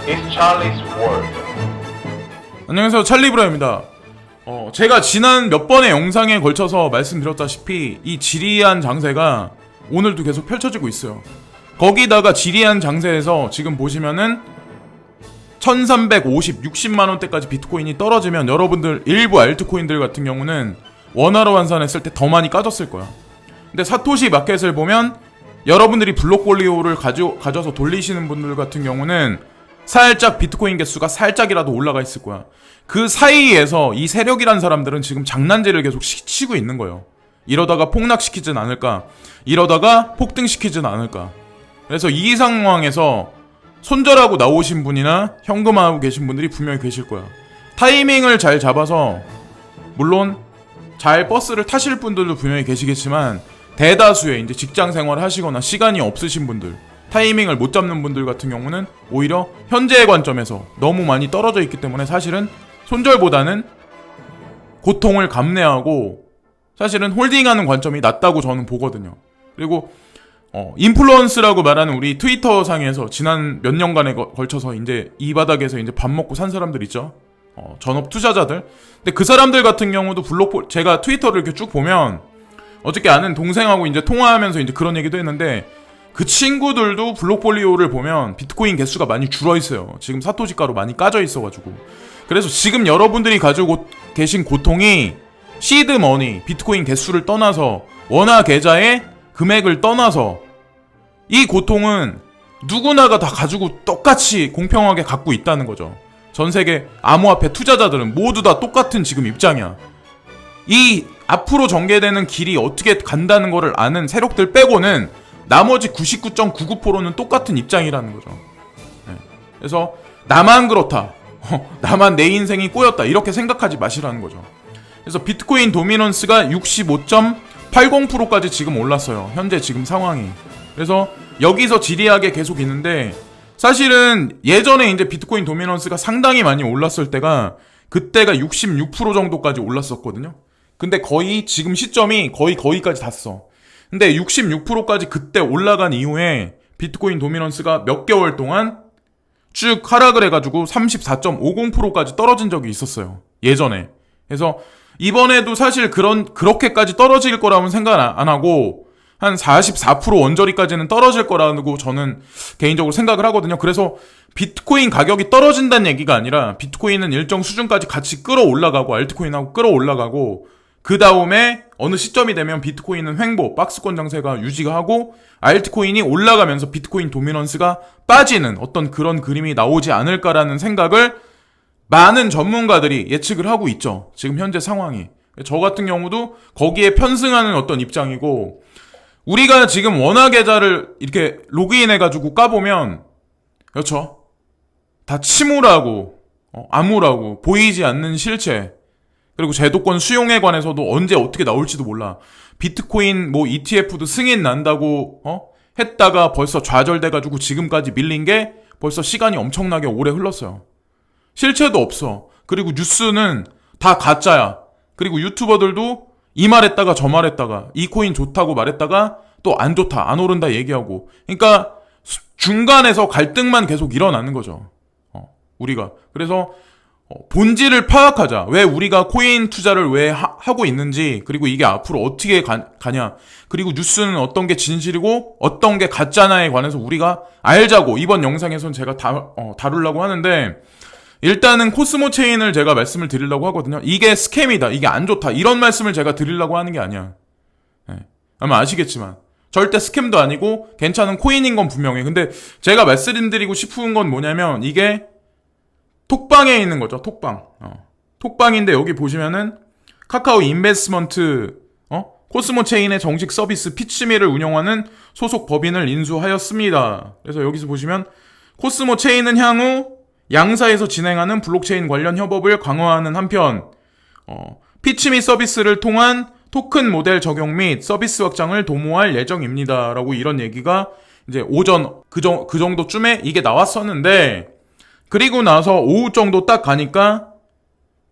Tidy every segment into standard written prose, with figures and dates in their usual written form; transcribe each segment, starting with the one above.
is Charlie's World. 안녕하세요, 찰리브라입니다. 제가 지난 몇 번의 영상에 걸쳐서 말씀드렸다시피 이 지리한 장세가 오늘도 계속 펼쳐지고 있어요. 거기다가 지리한 장세에서 지금 보시면은 1350, 60만원대까지 비트코인이 떨어지면 여러분들 일부 알트코인들 같은 경우는 원화로 환산했을 때 더 많이 까졌을 거야. 근데 사토시 마켓을 보면 여러분들이 블록폴리오를 가져서 돌리시는 분들 같은 경우는 살짝 비트코인 개수가 살짝이라도 올라가 있을 거야. 그 사이에서 이 세력이란 사람들은 지금 장난질을 계속 치고 있는 거예요. 이러다가 폭락시키진 않을까, 이러다가 폭등시키진 않을까. 그래서 이 상황에서 손절하고 나오신 분이나 현금하고 계신 분들이 분명히 계실 거야. 타이밍을 잘 잡아서, 물론 잘 버스를 타실 분들도 분명히 계시겠지만 대다수의 이제 직장 생활을 하시거나 시간이 없으신 분들, 타이밍을 못 잡는 분들 같은 경우는 오히려 현재의 관점에서 너무 많이 떨어져 있기 때문에 사실은 손절보다는 고통을 감내하고 사실은 홀딩하는 관점이 낫다고 저는 보거든요. 그리고 인플루언스라고 말하는 우리 트위터 상에서 지난 몇 년간에 걸쳐서 이제 이 바닥에서 이제 밥 먹고 산 사람들 있죠. 전업 투자자들. 근데 그 사람들 같은 경우도 제가 트위터를 이렇게 쭉 보면 어저께 아는 동생하고 이제 통화하면서 이제 그런 얘기도 했는데 그 친구들도 블록폴리오를 보면 비트코인 개수가 많이 줄어 있어요. 지금 사토시가로 많이 까져 있어가지고. 그래서 지금 여러분들이 가지고 계신 고통이 시드머니, 비트코인 개수를 떠나서 원화 계좌의 금액을 떠나서 이 고통은 누구나가 다 가지고 똑같이 공평하게 갖고 있다는 거죠. 전 세계 암호화폐 투자자들은 모두 다 똑같은 지금 입장이야. 이 앞으로 전개되는 길이 어떻게 간다는 거를 아는 세력들 빼고는 나머지 99.99%는 똑같은 입장이라는 거죠. 네. 그래서 나만 그렇다. 나만 내 인생이 꼬였다. 이렇게 생각하지 마시라는 거죠. 그래서 비트코인 도미넌스가 65.80%까지 지금 올랐어요. 현재 지금 상황이. 그래서 여기서 지리하게 계속 있는데 사실은 예전에 이제 비트코인 도미넌스가 상당히 많이 올랐을 때가 그때가 66% 정도까지 올랐었거든요. 근데 거의 지금 시점이 거기까지 닿았어. 근데 66%까지 그때 올라간 이후에 비트코인 도미넌스가 몇 개월 동안 쭉 하락을 해가지고 34.50%까지 떨어진 적이 있었어요. 예전에. 그래서 이번에도 사실 그렇게까지 떨어질 거라고는 생각 안 하고 한 44% 원저리까지는 떨어질 거라고 저는 개인적으로 생각을 하거든요. 그래서 비트코인 가격이 떨어진다는 얘기가 아니라 비트코인은 일정 수준까지 같이 끌어올라가고 알트코인하고 끌어올라가고 그 다음에 어느 시점이 되면 비트코인은 횡보, 박스권 장세가 유지가 하고 알트코인이 올라가면서 비트코인 도미넌스가 빠지는 어떤 그런 그림이 나오지 않을까라는 생각을 많은 전문가들이 예측을 하고 있죠. 지금 현재 상황이. 저 같은 경우도 거기에 편승하는 어떤 입장이고 우리가 지금 원화 계좌를 이렇게 로그인해가지고 까보면 그렇죠. 다 침울하고 암울하고 보이지 않는 실체 그리고 제도권 수용에 관해서도 언제 어떻게 나올지도 몰라. 비트코인 ETF도 승인 난다고 했다가 벌써 좌절돼가지고 지금까지 밀린 게 벌써 시간이 엄청나게 오래 흘렀어요. 실체도 없어. 그리고 뉴스는 다 가짜야. 그리고 유튜버들도 이 말했다가 저 말했다가 이 코인 좋다고 말했다가 또 안 좋다 안 오른다 얘기하고 그러니까 중간에서 갈등만 계속 일어나는 거죠. 우리가 그래서 본질을 파악하자. 왜 우리가 코인 투자를 왜 하고 있는지 그리고 이게 앞으로 어떻게 가냐 그리고 뉴스는 어떤 게 진실이고 어떤 게 가짜냐에 관해서 우리가 알자고 이번 영상에서는 제가 다루려고 하는데 일단은 코스모 체인을 제가 말씀을 드리려고 하거든요. 이게 스캠이다. 이게 안 좋다. 이런 말씀을 제가 드리려고 하는 게 아니야. 네. 아마 아시겠지만 절대 스캠도 아니고 괜찮은 코인인 건 분명해. 근데 제가 말씀드리고 싶은 건 뭐냐면 이게 톡방에 있는 거죠. 톡방. 톡방인데 여기 보시면은 카카오 인베스먼트 코스모 체인의 정식 서비스 피치미를 운영하는 소속 법인을 인수하였습니다. 그래서 여기서 보시면 코스모 체인은 향후 양사에서 진행하는 블록체인 관련 협업을 강화하는 한편 피치미 서비스를 통한 토큰 모델 적용 및 서비스 확장을 도모할 예정입니다. 라고 이런 얘기가 이제 오전 그 정도쯤에 이게 나왔었는데 그리고 나서 오후 정도 딱 가니까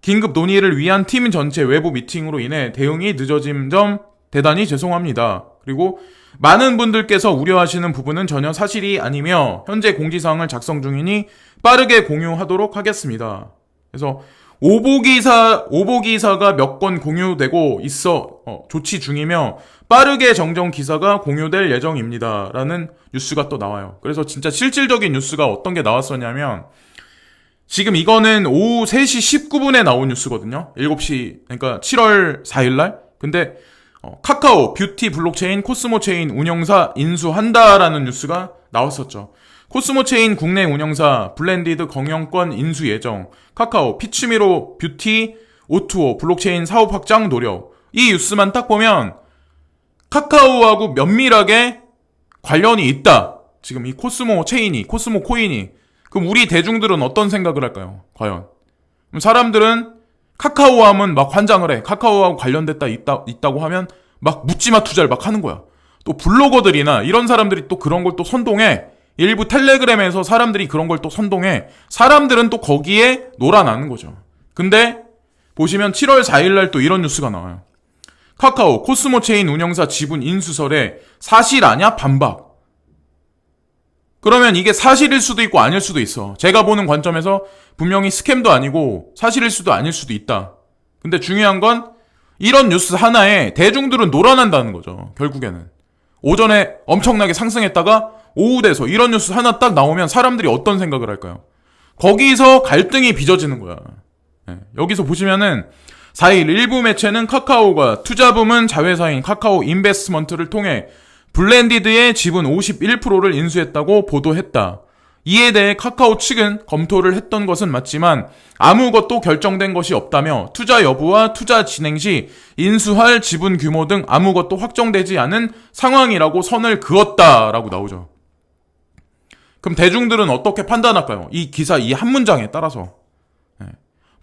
긴급 논의를 위한 팀 전체 외부 미팅으로 인해 대응이 늦어진 점 대단히 죄송합니다. 그리고 많은 분들께서 우려하시는 부분은 전혀 사실이 아니며 현재 공지사항을 작성 중이니 빠르게 공유하도록 하겠습니다. 그래서 오보기사가 몇 건 공유되고 있어 조치 중이며 빠르게 정정 기사가 공유될 예정입니다. 라는 뉴스가 또 나와요. 그래서 진짜 실질적인 뉴스가 어떤 게 나왔었냐면 지금 이거는 오후 3시 19분에 나온 뉴스거든요. 7시 그러니까 7월 4일날. 근데 카카오 뷰티 블록체인 코스모체인 운영사 인수한다라는 뉴스가 나왔었죠. 코스모체인 국내 운영사 블렌디드 경영권 인수 예정, 카카오 피치미로 뷰티 O2O 블록체인 사업 확장 노력. 이 뉴스만 딱 보면 카카오하고 면밀하게 관련이 있다. 지금 이 코스모 코인이. 그럼 우리 대중들은 어떤 생각을 할까요? 과연. 그럼 사람들은 카카오 하면 막 환장을 해. 카카오하고 관련됐다 있다고 하면 막 묻지마 투자를 막 하는 거야. 또 블로거들이나 이런 사람들이 또 그런 걸 또 선동해. 일부 텔레그램에서 사람들이 그런 걸 또 선동해. 사람들은 또 거기에 놀아나는 거죠. 근데 보시면 7월 4일날 또 이런 뉴스가 나와요. 카카오 코스모체인 운영사 지분 인수설에 사실 아냐 반박. 그러면 이게 사실일 수도 있고 아닐 수도 있어. 제가 보는 관점에서 분명히 스캠도 아니고 사실일 수도 아닐 수도 있다. 근데 중요한 건 이런 뉴스 하나에 대중들은 놀아난다는 거죠. 결국에는. 오전에 엄청나게 상승했다가 오후 돼서 이런 뉴스 하나 딱 나오면 사람들이 어떤 생각을 할까요? 거기서 갈등이 빚어지는 거야. 여기서 보시면은 4일 일부 매체는 카카오가 투자 부문 자회사인 카카오 인베스트먼트를 통해 블렌디드의 지분 51%를 인수했다고 보도했다. 이에 대해 카카오 측은 검토를 했던 것은 맞지만 아무것도 결정된 것이 없다며 투자 여부와 투자 진행 시 인수할 지분 규모 등 아무것도 확정되지 않은 상황이라고 선을 그었다라고 나오죠. 그럼 대중들은 어떻게 판단할까요? 이 기사 이 한 문장에 따라서.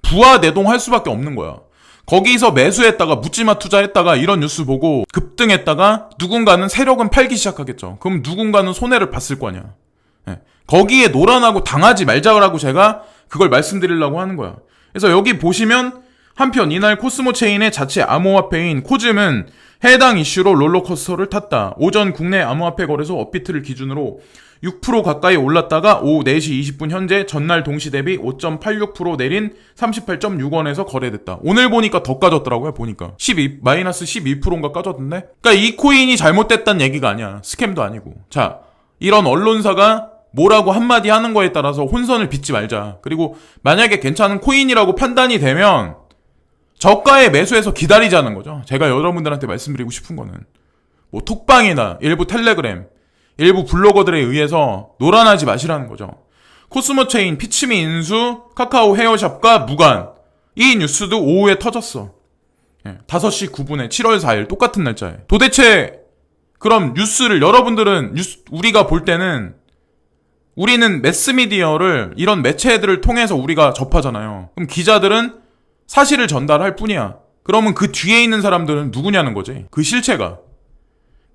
부하 내동할 수밖에 없는 거야. 거기서 매수했다가 묻지마 투자했다가 이런 뉴스 보고 급등했다가 누군가는 세력은 팔기 시작하겠죠. 그럼 누군가는 손해를 봤을 거 아니야. 거기에 놀아나고 당하지 말자라고 제가 그걸 말씀드리려고 하는 거야. 그래서 여기 보시면 한편 이날 코스모체인의 자체 암호화폐인 코즘은 해당 이슈로 롤러코스터를 탔다. 오전 국내 암호화폐 거래소 업비트를 기준으로 6% 가까이 올랐다가 오후 4시 20분 현재 전날 동시 대비 5.86% 내린 38.6원에서 거래됐다. 오늘 보니까 더 까졌더라고요. 보니까 마이너스 12%인가 까졌던데. 그러니까 이 코인이 잘못됐다는 얘기가 아니야. 스캠도 아니고. 자, 이런 언론사가 뭐라고 한마디 하는 거에 따라서 혼선을 빚지 말자. 그리고 만약에 괜찮은 코인이라고 판단이 되면 저가에 매수해서 기다리자는 거죠. 제가 여러분들한테 말씀드리고 싶은 거는 뭐 톡방이나 일부 텔레그램, 일부 블로거들에 의해서 놀아나지 마시라는 거죠. 코스모체인 피치미 인수, 카카오 헤어샵과 무관. 이 뉴스도 오후에 터졌어. 5시 9분에 7월 4일 똑같은 날짜에. 도대체 그럼 뉴스를 여러분들은 우리가 볼 때는 우리는 매스미디어를 이런 매체들을 통해서 우리가 접하잖아요. 그럼 기자들은 사실을 전달할 뿐이야. 그러면 그 뒤에 있는 사람들은 누구냐는 거지. 그 실체가.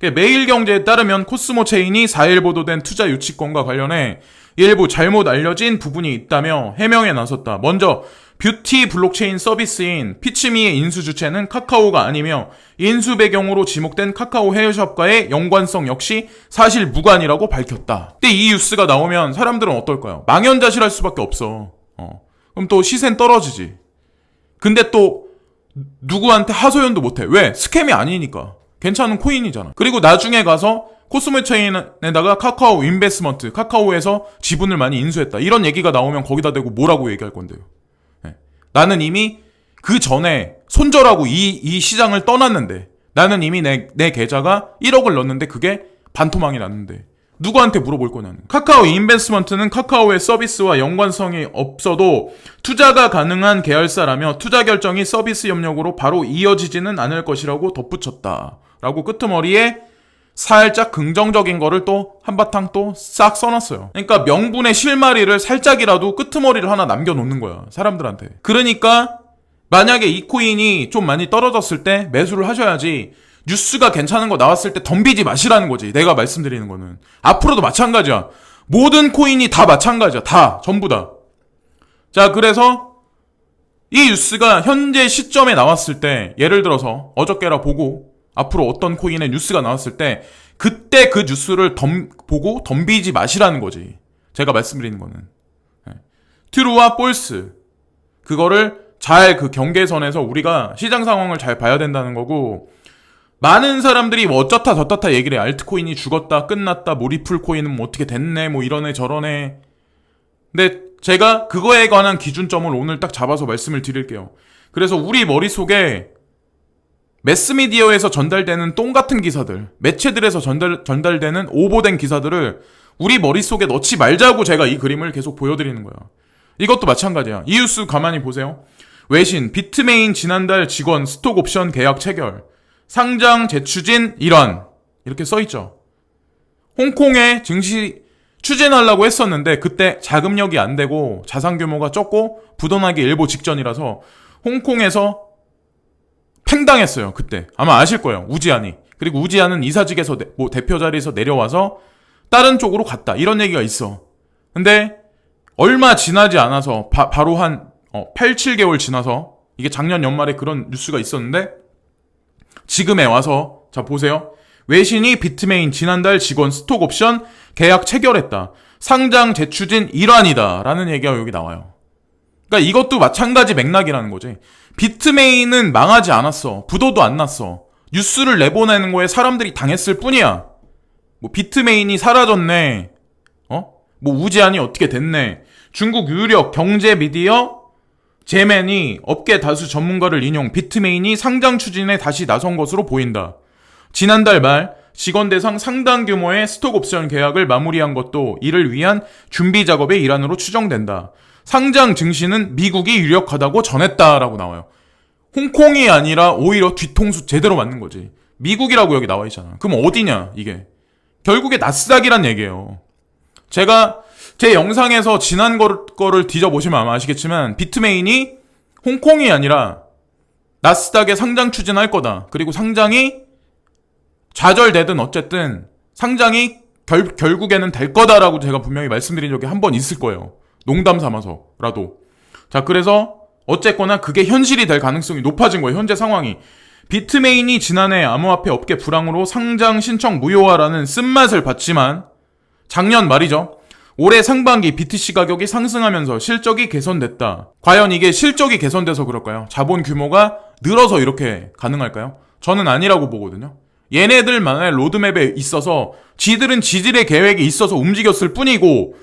매일경제에 따르면 코스모체인이 4일 보도된 투자 유치권과 관련해 일부 잘못 알려진 부분이 있다며 해명에 나섰다. 먼저 뷰티 블록체인 서비스인 피치미의 인수 주체는 카카오가 아니며 인수 배경으로 지목된 카카오 헤어샵과의 연관성 역시 사실 무관이라고 밝혔다. 근데 이 뉴스가 나오면 사람들은 어떨까요? 망연자실할 수밖에 없어. 그럼 또 시세는 떨어지지. 근데 또 누구한테 하소연도 못해. 왜? 스캠이 아니니까. 괜찮은 코인이잖아. 그리고 나중에 가서 코스모체인에다가 카카오 인베스트먼트, 카카오에서 지분을 많이 인수했다. 이런 얘기가 나오면 거기다 대고 뭐라고 얘기할 건데요. 나는 이미 그 전에 손절하고 이 시장을 떠났는데, 나는 이미 내 계좌가 1억을 넣었는데 그게 반토막이 났는데 누구한테 물어볼 거냐는. 카카오 인베스트먼트는 카카오의 서비스와 연관성이 없어도 투자가 가능한 계열사라며 투자 결정이 서비스 협력으로 바로 이어지지는 않을 것이라고 덧붙였다. 라고 끄트머리에 살짝 긍정적인 거를 또 한바탕 또 싹 써놨어요. 그러니까 명분의 실마리를 살짝이라도 끄트머리를 하나 남겨놓는 거야. 사람들한테. 그러니까 만약에 이 코인이 좀 많이 떨어졌을 때 매수를 하셔야지 뉴스가 괜찮은 거 나왔을 때 덤비지 마시라는 거지. 내가 말씀드리는 거는. 앞으로도 마찬가지야. 모든 코인이 다 마찬가지야. 다. 전부 다. 자, 그래서 이 뉴스가 현재 시점에 나왔을 때 예를 들어서 어저께라 보고 앞으로 어떤 코인의 뉴스가 나왔을 때 그때 그 뉴스를 보고 덤비지 마시라는 거지. 제가 말씀드리는 거는. 트루와 폴스. 그거를 잘 그 경계선에서 우리가 시장 상황을 잘 봐야 된다는 거고, 많은 사람들이 뭐 어쩌다 저쩌다 얘기를 해. 알트코인이 죽었다, 끝났다, 뭐 리플 코인은 뭐 어떻게 됐네, 뭐 이러네 저러네. 근데 제가 그거에 관한 기준점을 오늘 딱 잡아서 말씀을 드릴게요. 그래서 우리 머릿속에 매스미디어에서 전달되는 똥 같은 기사들, 매체들에서 전달되는 오보된 기사들을 우리 머릿속에 넣지 말자고 제가 이 그림을 계속 보여드리는 거야. 이것도 마찬가지야. 이 뉴스 가만히 보세요. 외신, 비트메인 지난달 직원 스톡 옵션 계약 체결. 상장 재추진 일환. 이렇게 써있죠. 홍콩에 증시 추진하려고 했었는데 그때 자금력이 안 되고 자산 규모가 적고 부도나기 일보 직전이라서 홍콩에서 팽당했어요. 그때. 아마 아실 거예요. 우지안이. 그리고 우지안은 이사직에서 대표 자리에서 내려와서 다른 쪽으로 갔다. 이런 얘기가 있어. 근데 얼마 지나지 않아서 바로 한 8, 7개월 지나서 이게 작년 연말에 그런 뉴스가 있었는데 지금에 와서 자 보세요. 외신이 비트메인 지난달 직원 스톡 옵션 계약 체결했다. 상장 재추진 일환이다. 라는 얘기가 여기 나와요. 그러니까 이것도 마찬가지 맥락이라는 거지. 비트메인은 망하지 않았어. 부도도 안 났어. 뉴스를 내보내는 거에 사람들이 당했을 뿐이야. 뭐 비트메인이 사라졌네. 뭐 우지안이 어떻게 됐네. 중국 유력 경제 미디어 제맨이 업계 다수 전문가를 인용 비트메인이 상장 추진에 다시 나선 것으로 보인다. 지난달 말 직원 대상 상당 규모의 스톡 옵션 계약을 마무리한 것도 이를 위한 준비 작업의 일환으로 추정된다. 상장 증시는 미국이 유력하다고 전했다라고 나와요. 홍콩이 아니라 오히려 뒤통수 제대로 맞는 거지. 미국이라고 여기 나와 있잖아. 그럼 어디냐 이게. 결국에 나스닥이란 얘기예요. 제가 제 영상에서 지난 거를 뒤져보시면 아마 아시겠지만 비트메인이 홍콩이 아니라 나스닥에 상장 추진할 거다. 그리고 상장이 좌절되든 어쨌든 상장이 결국에는 될 거다라고 제가 분명히 말씀드린 적이 한 번 있을 거예요. 농담 삼아서라도. 자, 그래서 어쨌거나 그게 현실이 될 가능성이 높아진 거예요. 현재 상황이. 비트메인이 지난해 암호화폐 업계 불황으로 상장 신청 무효화라는 쓴맛을 봤지만 작년 말이죠. 올해 상반기 BTC 가격이 상승하면서 실적이 개선됐다. 과연 이게 실적이 개선돼서 그럴까요? 자본 규모가 늘어서 이렇게 가능할까요? 저는 아니라고 보거든요. 얘네들만의 로드맵에 있어서 지들은 지들의 계획이 있어서 움직였을 뿐이고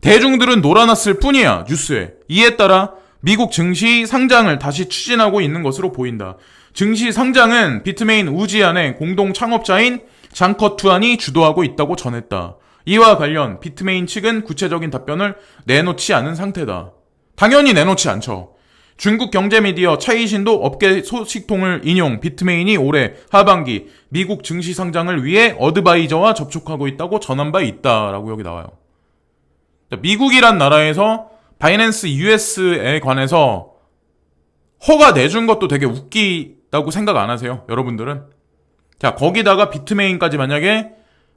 대중들은 놀아났을 뿐이야. 뉴스에. 이에 따라 미국 증시 상장을 다시 추진하고 있는 것으로 보인다. 증시 상장은 비트메인 우지안의 공동 창업자인 장커투안이 주도하고 있다고 전했다. 이와 관련 비트메인 측은 구체적인 답변을 내놓지 않은 상태다. 당연히 내놓지 않죠. 중국 경제 미디어 차이신도 업계 소식통을 인용 비트메인이 올해 하반기 미국 증시 상장을 위해 어드바이저와 접촉하고 있다고 전한 바 있다라고 여기 나와요. 미국이란 나라에서 바이낸스 US에 관해서 허가 내준 것도 되게 웃기다고 생각 안 하세요? 여러분들은? 자, 거기다가 비트메인까지 만약에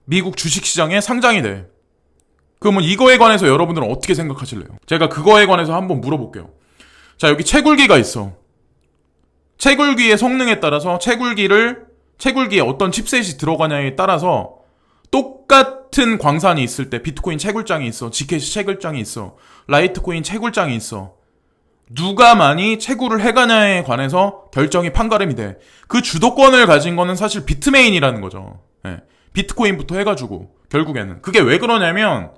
미국 주식시장에 상장이 돼. 그러면 이거에 관해서 여러분들은 어떻게 생각하실래요? 제가 그거에 관해서 한번 물어볼게요. 자, 여기 채굴기가 있어. 채굴기의 성능에 따라서 채굴기에 어떤 칩셋이 들어가냐에 따라서 똑같은 광산이 있을 때 비트코인 채굴장이 있어. 지켓이 채굴장이 있어. 라이트코인 채굴장이 있어. 누가 많이 채굴을 해가냐에 관해서 결정이 판가름이 돼. 그 주도권을 가진 거는 사실 비트메인이라는 거죠. 네. 비트코인부터 해가지고 결국에는. 그게 왜 그러냐면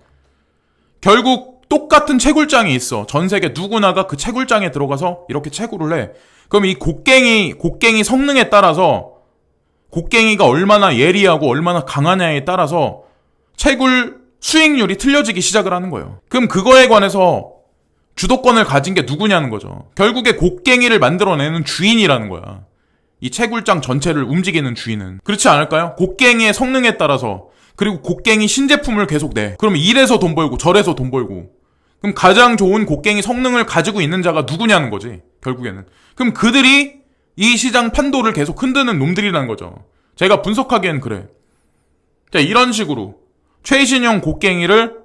결국 똑같은 채굴장이 있어. 전 세계 누구나가 그 채굴장에 들어가서 이렇게 채굴을 해. 그럼 이 곡괭이 성능에 따라서 곡괭이가 얼마나 예리하고 얼마나 강하냐에 따라서 채굴 수익률이 틀려지기 시작을 하는 거예요. 그럼 그거에 관해서 주도권을 가진 게 누구냐는 거죠. 결국에 곡괭이를 만들어내는 주인이라는 거야. 이 채굴장 전체를 움직이는 주인은. 그렇지 않을까요? 곡괭이의 성능에 따라서. 그리고 곡괭이 신제품을 계속 내. 그럼 이래서 돈 벌고 저래서 돈 벌고. 그럼 가장 좋은 곡괭이 성능을 가지고 있는 자가 누구냐는 거지. 결국에는. 그럼 그들이 이 시장 판도를 계속 흔드는 놈들이라는 거죠. 제가 분석하기엔 그래. 자, 이런 식으로 최신형 곡괭이를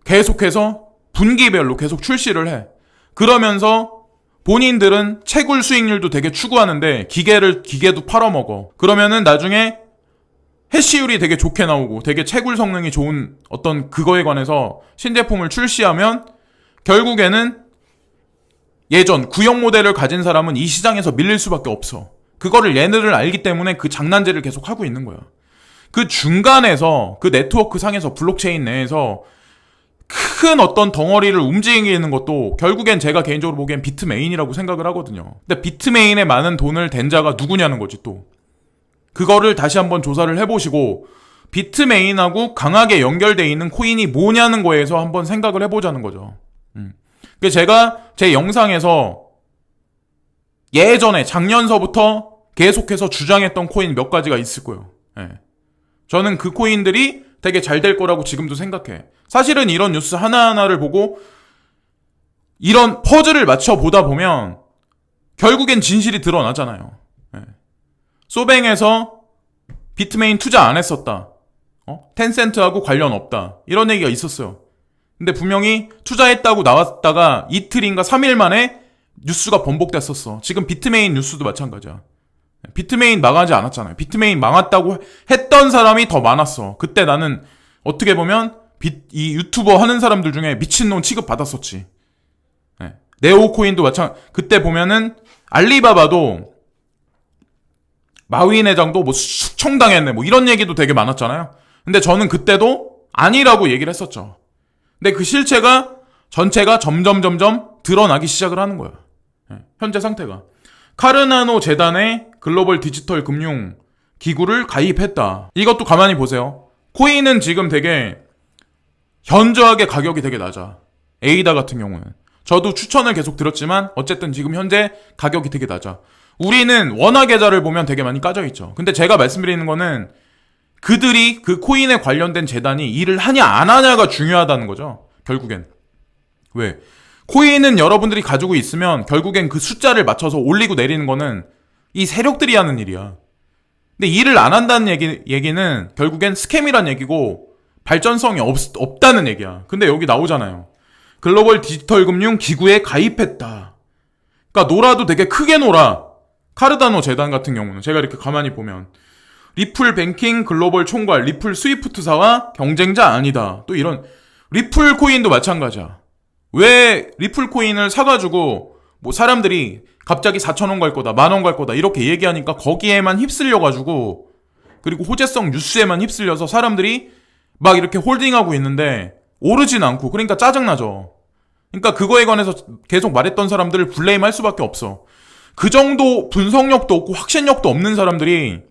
계속해서 분기별로 계속 출시를 해. 그러면서 본인들은 채굴 수익률도 되게 추구하는데 기계도 팔아먹어. 그러면은 나중에 해시율이 되게 좋게 나오고 되게 채굴 성능이 좋은 어떤 그거에 관해서 신제품을 출시하면 결국에는 예전 구형 모델을 가진 사람은 이 시장에서 밀릴 수밖에 없어. 그거를 얘네들 알기 때문에 그 장난질을 계속 하고 있는 거야. 그 중간에서 그 네트워크 상에서 블록체인 내에서 큰 어떤 덩어리를 움직이는 것도 결국엔 제가 개인적으로 보기엔 비트메인이라고 생각을 하거든요. 근데 비트메인에 많은 돈을 댄 자가 누구냐는 거지 또. 그거를 다시 한번 조사를 해보시고 비트메인하고 강하게 연결되어 있는 코인이 뭐냐는 거에서 한번 생각을 해보자는 거죠. 그래서 제가 제 영상에서 예전에 작년서부터 계속해서 주장했던 코인 몇 가지가 있을 거예요. 예. 저는 그 코인들이 되게 잘 될 거라고 지금도 생각해. 사실은 이런 뉴스 하나하나를 보고 이런 퍼즐을 맞춰보다 보면 결국엔 진실이 드러나잖아요. 예. 소뱅에서 비트메인 투자 안 했었다. 텐센트하고 관련 없다. 이런 얘기가 있었어요. 근데 분명히 투자했다고 나왔다가 이틀인가 3일 만에 뉴스가 번복됐었어. 지금 비트메인 뉴스도 마찬가지야. 비트메인 망하지 않았잖아요. 비트메인 망했다고 했던 사람이 더 많았어. 그때 나는 어떻게 보면 이 유튜버 하는 사람들 중에 미친놈 취급 받았었지. 네. 네오코인도 그때 보면은 알리바바도 마윈 회장도 뭐 숙청당했네 뭐 이런 얘기도 되게 많았잖아요. 근데 저는 그때도 아니라고 얘기를 했었죠. 근데 그 실체가 전체가 점점 드러나기 시작을 하는 거야. 네. 현재 상태가. 카르나노 재단에 글로벌 디지털 금융 기구를 가입했다. 이것도 가만히 보세요. 코인은 지금 되게 현저하게 가격이 되게 낮아. 에이다 같은 경우는. 저도 추천을 계속 들었지만 어쨌든 지금 현재 가격이 되게 낮아. 우리는 원화 계좌를 보면 되게 많이 까져 있죠. 근데 제가 말씀드리는 거는 그들이 그 코인에 관련된 재단이 일을 하냐 안 하냐가 중요하다는 거죠. 결국엔. 왜? 코인은 여러분들이 가지고 있으면 결국엔 그 숫자를 맞춰서 올리고 내리는 거는 이 세력들이 하는 일이야. 근데 일을 안 한다는 얘기는 결국엔 스캠이란 얘기고 발전성이 없다는 얘기야. 근데 여기 나오잖아요. 글로벌 디지털 금융 기구에 가입했다. 그러니까 놀아도 되게 크게 놀아. 카르다노 재단 같은 경우는 제가 이렇게 가만히 보면 리플 뱅킹 글로벌 총괄 리플 스위프트사와 경쟁자 아니다. 또 이런 리플 코인도 마찬가지야. 왜 리플 코인을 사가지고 뭐 사람들이 갑자기 4,000원 갈 거다, 10,000원 갈 거다 이렇게 얘기하니까 거기에만 휩쓸려가지고 그리고 호재성 뉴스에만 휩쓸려서 사람들이 막 이렇게 홀딩하고 있는데 오르진 않고 그러니까 짜증나죠. 그러니까 그거에 관해서 계속 말했던 사람들을 블레임할 수밖에 없어. 그 정도 분석력도 없고 확신력도 없는 사람들이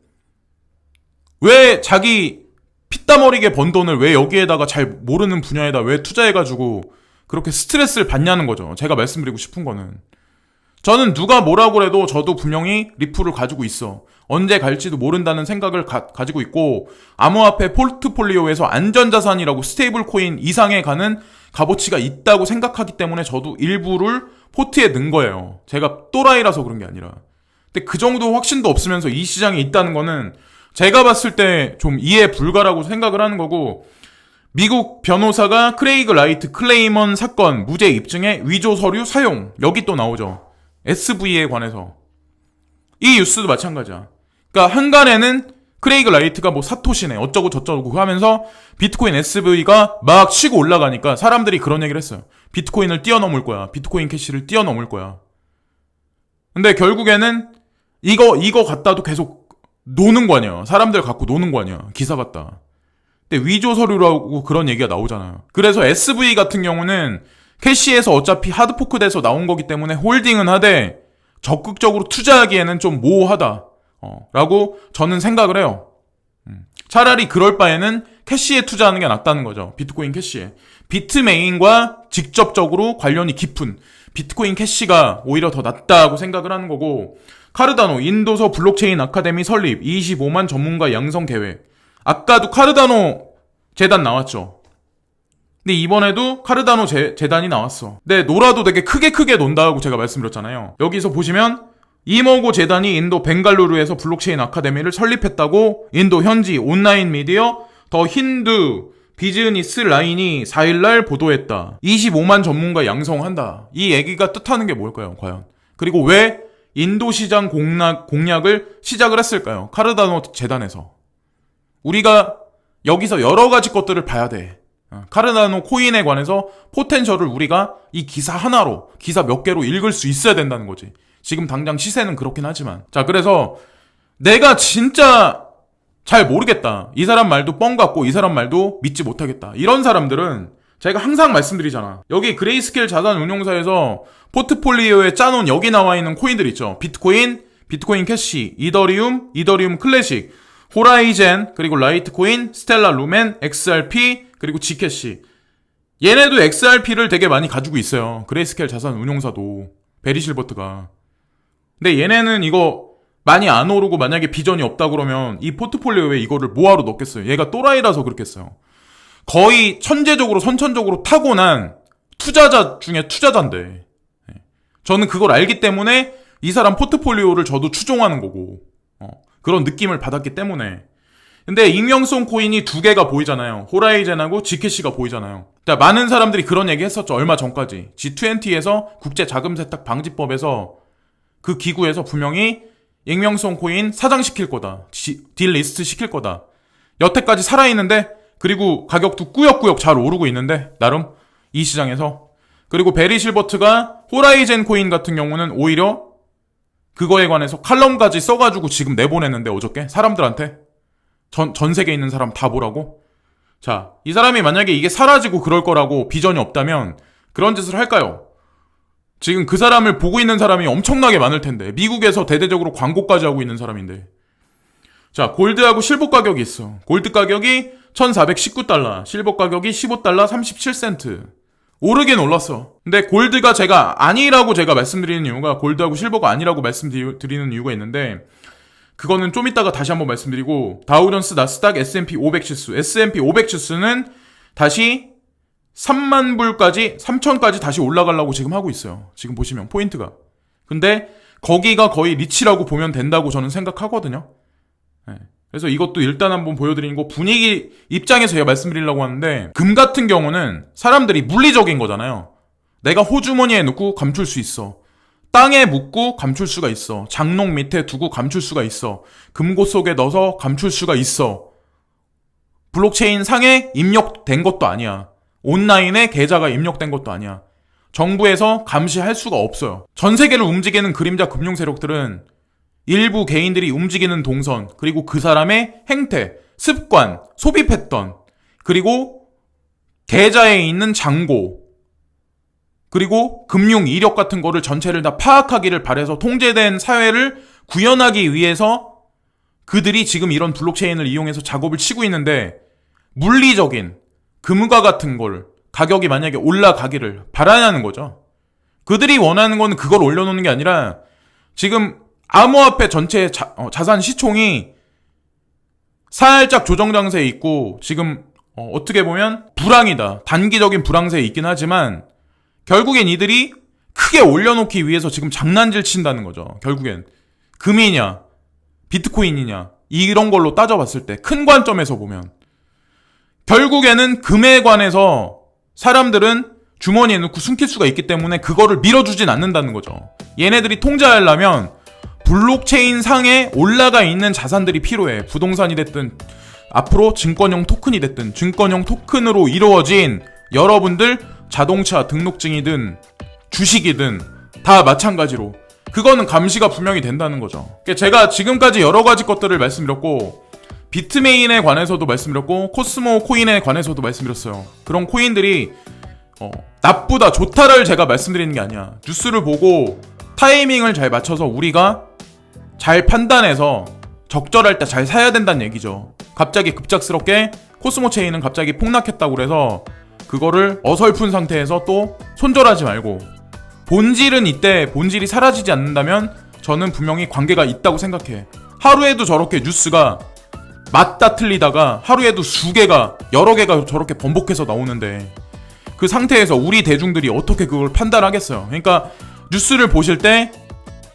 왜 자기 피땀 어리게 번 돈을 왜 여기에다가 잘 모르는 분야에다 왜 투자해가지고 그렇게 스트레스를 받냐는 거죠. 제가 말씀드리고 싶은 거는. 저는 누가 뭐라고 해도 저도 분명히 리플을 가지고 있어. 언제 갈지도 모른다는 생각을 가지고 있고 암호화폐 포트폴리오에서 안전자산이라고 스테이블 코인 이상에 가는 값어치가 있다고 생각하기 때문에 저도 일부를 포트에 넣은 거예요. 제가 또라이라서 그런 게 아니라. 근데 그 정도 확신도 없으면서 이 시장에 있다는 거는 제가 봤을 때 좀 이해 불가라고 생각을 하는 거고 미국 변호사가 크레이그 라이트 클레이먼 사건 무죄 입증에 위조 서류 사용 여기 또 나오죠. SV에 관해서 이 뉴스도 마찬가지야. 그러니까 한간에는 크레이그 라이트가 뭐 사토시네 어쩌고 저쩌고 하면서 비트코인 SV가 막 치고 올라가니까 사람들이 그런 얘기를 했어요. 비트코인을 뛰어넘을 거야. 비트코인 캐시를 뛰어넘을 거야. 근데 결국에는 이거 갖다도 계속 노는 거 아니야. 사람들 갖고 노는 거 아니야. 기사 같다. 근데 위조 서류라고 그런 얘기가 나오잖아요. 그래서 SV 같은 경우는 캐시에서 어차피 하드포크 돼서 나온 거기 때문에 홀딩은 하되 적극적으로 투자하기에는 좀 모호하다. 라고 저는 생각을 해요. 차라리 그럴 바에는 캐시에 투자하는 게 낫다는 거죠. 비트코인 캐시에. 비트메인과 직접적으로 관련이 깊은 비트코인 캐시가 오히려 더 낫다고 생각을 하는 거고 카르다노 인도서 블록체인 아카데미 설립 25만 전문가 양성 계획. 아까도 카르다노 재단 나왔죠. 근데 이번에도 카르다노 재단이 나왔어. 근데 놀아도 되게 크게 논다고 제가 말씀드렸잖아요. 여기서 보시면 이모고 재단이 인도 벵갈루루에서 블록체인 아카데미를 설립했다고 인도 현지 온라인 미디어 더 힌두 비즈니스 라인이 4일날 보도했다. 25만 전문가 양성한다. 이 얘기가 뜻하는 게 뭘까요, 과연? 그리고 왜 인도 시장 공략을 시작을 했을까요? 카르다노 재단에서. 우리가 여기서 여러 가지 것들을 봐야 돼. 카르다노 코인에 관해서 포텐셜을 우리가 이 기사 하나로, 기사 몇 개로 읽을 수 있어야 된다는 거지. 지금 당장 시세는 그렇긴 하지만. 자, 그래서 내가 진짜 잘 모르겠다. 이 사람 말도 뻥 같고 이 사람 말도 믿지 못하겠다. 이런 사람들은 제가 항상 말씀드리잖아. 여기 그레이스케일 자산운용사에서 포트폴리오에 짜놓은 여기 나와 있는 코인들 있죠. 비트코인, 비트코인 캐시, 이더리움, 이더리움 클래식, 호라이젠, 그리고 라이트코인, 스텔라 루멘, XRP, 그리고 지캐시. 얘네도 XRP를 되게 많이 가지고 있어요. 그레이스케일 자산운용사도. 베리 실버트가. 근데 얘네는 이거 많이 안 오르고 만약에 비전이 없다 그러면 이 포트폴리오에 이거를 뭐하러 넣겠어요. 얘가 또라이라서 그렇겠어요. 거의 천재적으로 선천적으로 타고난 투자자 중에 투자자인데 저는 그걸 알기 때문에 이 사람 포트폴리오를 저도 추종하는 거고 그런 느낌을 받았기 때문에. 근데 익명성 코인이 두 개가 보이잖아요. 호라이젠하고 지캐시가 보이잖아요. 자, 많은 사람들이 그런 얘기 했었죠. 얼마 전까지 G20에서 국제자금세탁방지법에서 그 기구에서 분명히 익명성 코인 사장시킬 거다. 딜 리스트 시킬 거다. 여태까지 살아있는데 그리고 가격도 꾸역꾸역 잘 오르고 있는데 나름 이 시장에서. 그리고 베리 실버트가 호라이젠 코인 같은 경우는 오히려 그거에 관해서 칼럼까지 써가지고 지금 내보냈는데 어저께 사람들한테 전 세계에 있는 사람 다 보라고. 자, 이 사람이 만약에 이게 사라지고 그럴 거라고 비전이 없다면 그런 짓을 할까요? 지금 그 사람을 보고 있는 사람이 엄청나게 많을 텐데 미국에서 대대적으로 광고까지 하고 있는 사람인데. 자, 골드하고 실버 가격이 있어. 골드 가격이 1419달러, 실버 가격이 15달러 37센트. 오르긴 올랐어. 근데 골드가 제가 아니라고 제가 말씀드리는 이유가, 골드하고 실버가 아니라고 말씀드리는 이유가 있는데 그거는 좀 이따가 다시 한번 말씀드리고, 다우존스, 나스닥, S&P 500 지수, S&P 500 지수는 다시 3만 불까지, 3천까지 다시 올라가려고 지금 하고 있어요. 지금 보시면 포인트가. 근데 거기가 거의 리치라고 보면 된다고 저는 생각하거든요. 네. 그래서 이것도 일단 한번 보여드리는 거, 분위기 입장에서 제가 말씀드리려고 하는데, 금 같은 경우는 사람들이 물리적인 거잖아요. 내가 호주머니에 넣고 감출 수 있어. 땅에 묻고 감출 수가 있어. 장롱 밑에 두고 감출 수가 있어. 금고 속에 넣어서 감출 수가 있어. 블록체인 상에 입력된 것도 아니야. 온라인에 계좌가 입력된 것도 아니야. 정부에서 감시할 수가 없어요. 전 세계를 움직이는 그림자 금융 세력들은 일부 개인들이 움직이는 동선, 그리고 그 사람의 행태, 습관, 소비 패턴, 그리고 계좌에 있는 잔고, 그리고 금융 이력 같은 거를 전체를 다 파악하기를 바라서 통제된 사회를 구현하기 위해서 그들이 지금 이런 블록체인을 이용해서 작업을 치고 있는데, 물리적인 금과 같은 걸 가격이 만약에 올라가기를 바라냐는 거죠. 그들이 원하는 거는 그걸 올려놓는 게 아니라 지금 암호화폐 전체 자산 시총이 살짝 조정 장세에 있고 지금 어떻게 보면 불황이다. 단기적인 불황세에 있긴 하지만 결국엔 이들이 크게 올려놓기 위해서 지금 장난질 친다는 거죠. 결국엔 금이냐 비트코인이냐 이런 걸로 따져봤을 때 큰 관점에서 보면 결국에는 금에 관해서 사람들은 주머니에 넣고 숨길 수가 있기 때문에 그거를 밀어주진 않는다는 거죠. 얘네들이 통제하려면 블록체인 상에 올라가 있는 자산들이 필요해. 부동산이 됐든 앞으로 증권형 토큰이 됐든 증권형 토큰으로 이루어진 여러분들 자동차 등록증이든 주식이든 다 마찬가지로 그거는 감시가 분명히 된다는 거죠. 제가 지금까지 여러 가지 것들을 말씀드렸고 비트메인에 관해서도 말씀드렸고 코스모 코인에 관해서도 말씀드렸어요. 그런 코인들이 나쁘다 좋다를 제가 말씀드리는 게 아니야. 뉴스를 보고 타이밍을 잘 맞춰서 우리가 잘 판단해서 적절할 때 잘 사야 된다는 얘기죠. 갑자기 급작스럽게 코스모 체인은 갑자기 폭락했다고 그래서 그거를 어설픈 상태에서 또 손절하지 말고 본질은 이때 본질이 사라지지 않는다면 저는 분명히 관계가 있다고 생각해. 하루에도 저렇게 뉴스가 맞다 틀리다가 하루에도 수개가 여러 개가 저렇게 번복해서 나오는데 그 상태에서 우리 대중들이 어떻게 그걸 판단하겠어요. 그러니까 뉴스를 보실 때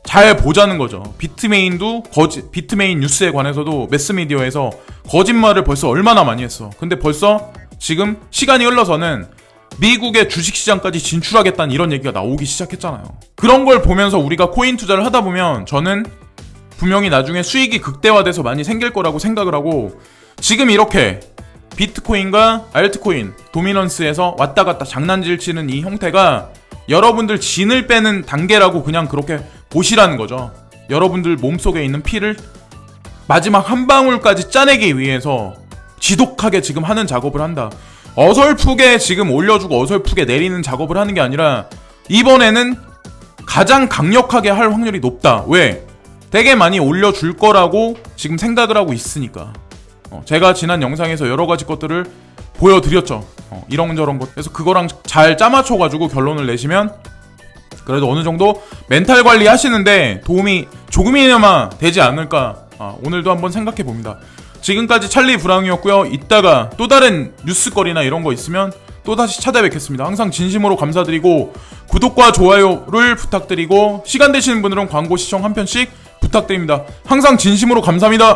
잘 보자는 거죠. 비트메인도 비트메인 뉴스에 관해서도 매스미디어에서 거짓말을 벌써 얼마나 많이 했어. 근데 벌써 지금 시간이 흘러서는 미국의 주식시장까지 진출하겠다는 이런 얘기가 나오기 시작했잖아요. 그런 걸 보면서 우리가 코인 투자를 하다 보면 저는 분명히 나중에 수익이 극대화돼서 많이 생길 거라고 생각을 하고, 지금 이렇게 비트코인과 알트코인 도미넌스에서 왔다 갔다 장난질 치는 이 형태가 여러분들 진을 빼는 단계라고 그냥 그렇게 보시라는 거죠. 여러분들 몸속에 있는 피를 마지막 한 방울까지 짜내기 위해서 지독하게 지금 하는 작업을 한다. 어설프게 지금 올려주고 어설프게 내리는 작업을 하는 게 아니라 이번에는 가장 강력하게 할 확률이 높다. 왜? 되게 많이 올려줄 거라고 지금 생각을 하고 있으니까. 제가 지난 영상에서 여러 가지 것들을 보여드렸죠. 이런저런 것. 그래서 그거랑 잘 짜맞춰가지고 결론을 내시면 그래도 어느 정도 멘탈 관리 하시는데 도움이 조금이나마 되지 않을까. 오늘도 한번 생각해 봅니다. 지금까지 찰리 브라운이었고요. 이따가 또 다른 뉴스거리나 이런 거 있으면 또다시 찾아뵙겠습니다. 항상 진심으로 감사드리고 구독과 좋아요를 부탁드리고 시간 되시는 분들은 광고 시청 한 편씩 부탁드립니다. 항상 진심으로 감사합니다.